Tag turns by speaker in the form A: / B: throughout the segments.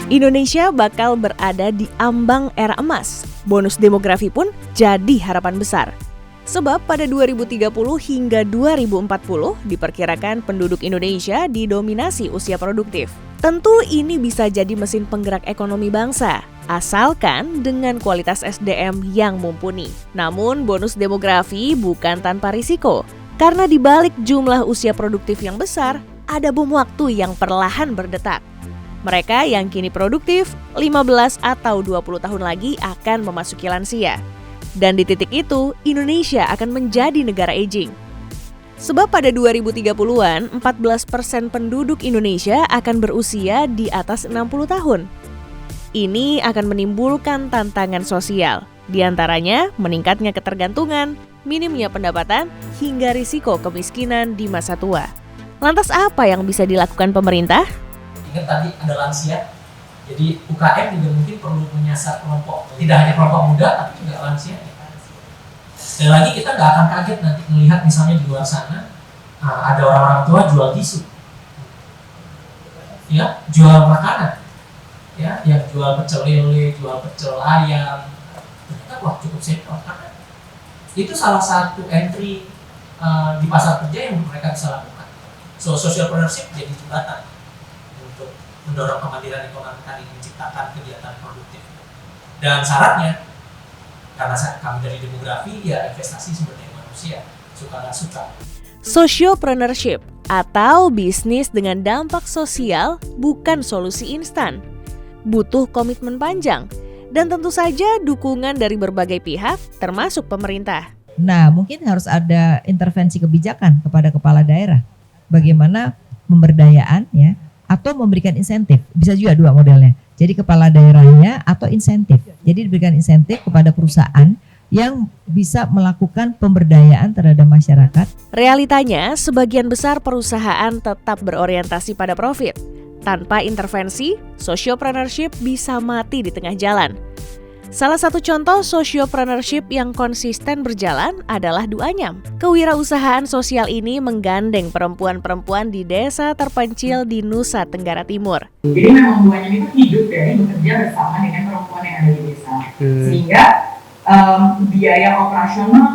A: Indonesia bakal berada di ambang era emas. Bonus demografi pun jadi harapan besar. Sebab pada 2030 hingga 2040 diperkirakan penduduk Indonesia didominasi usia produktif. Tentu ini bisa jadi mesin penggerak ekonomi bangsa, asalkan dengan kualitas SDM yang mumpuni. Namun bonus demografi bukan tanpa risiko, karena di balik jumlah usia produktif yang besar, ada bom waktu yang perlahan berdetak. Mereka yang kini produktif, 15 atau 20 tahun lagi akan memasuki lansia. Dan di titik itu, Indonesia akan menjadi negara aging. Sebab pada 2030-an, 14% penduduk Indonesia akan berusia di atas 60 tahun. Ini akan menimbulkan tantangan sosial, di antaranya meningkatnya ketergantungan, minimnya pendapatan, hingga risiko kemiskinan di masa tua. Lantas apa yang bisa dilakukan pemerintah?
B: Ingat tadi ada lansia, jadi UKM juga mungkin perlu menyasar kelompok, tidak hanya kelompok muda tapi juga lansia. Sekali lagi kita nggak akan kaget nanti melihat misalnya di luar sana ada orang-orang tua jual tisu, ya, jual makanan, ya, yang jual pecel lele, jual pecel ayam, ternyata wah cukup senior karena itu salah satu entry di pasar kerja yang mereka bisa lakukan. So socialpreneurship jadi jembatan untuk mendorong kemandirian ekonomi tadi, menciptakan kegiatan produktif. Dan syaratnya, karena kami dari demografi, ya investasi sumber daya manusia, suka nggak suka.
A: Sociopreneurship atau bisnis dengan dampak sosial bukan solusi instan. Butuh komitmen panjang dan tentu saja dukungan dari berbagai pihak, termasuk pemerintah.
C: Nah, mungkin harus ada intervensi kebijakan kepada kepala daerah. Bagaimana pemberdayaan, ya, atau memberikan insentif, bisa juga dua modelnya. Jadi kepala daerahnya atau insentif. Jadi diberikan insentif kepada perusahaan yang bisa melakukan pemberdayaan terhadap masyarakat.
A: Realitanya, sebagian besar perusahaan tetap berorientasi pada profit. Tanpa intervensi, sociopreneurship bisa mati di tengah jalan. Salah satu contoh sociopreneurship yang konsisten berjalan adalah Duanyam. Kewirausahaan sosial ini menggandeng perempuan-perempuan di desa terpencil di Nusa Tenggara Timur.
D: Jadi memang Duanyam itu hidup dari bekerja bersama dengan perempuan yang ada di desa. Sehingga biaya operasional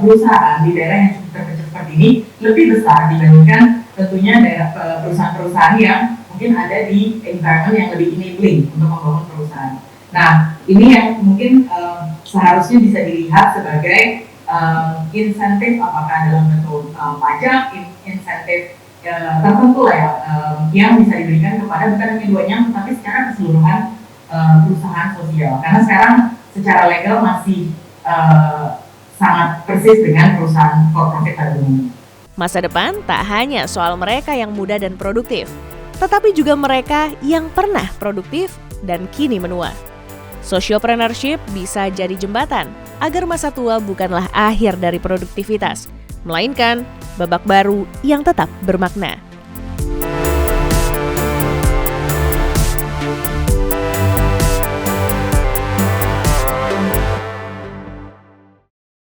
D: perusahaan di daerah yang cukup terpencil seperti ini lebih besar dibandingkan tentunya daerah perusahaan-perusahaan yang mungkin ada di environment yang lebih enabling untuk membangun perusahaan. Nah, ini yang mungkin seharusnya bisa dilihat sebagai insentif, apakah dalam bentuk pajak, insentif tertentu lah ya, yang bisa diberikan kepada bukan hanya Duanyam, tetapi secara keseluruhan perusahaan sosial. Karena sekarang secara legal masih sangat persis dengan perusahaan for profit pada umumnya.
A: Masa depan tak hanya soal mereka yang muda dan produktif, tetapi juga mereka yang pernah produktif dan kini menua. Sociopreneurship bisa jadi jembatan agar masa tua bukanlah akhir dari produktivitas, melainkan babak baru yang tetap bermakna.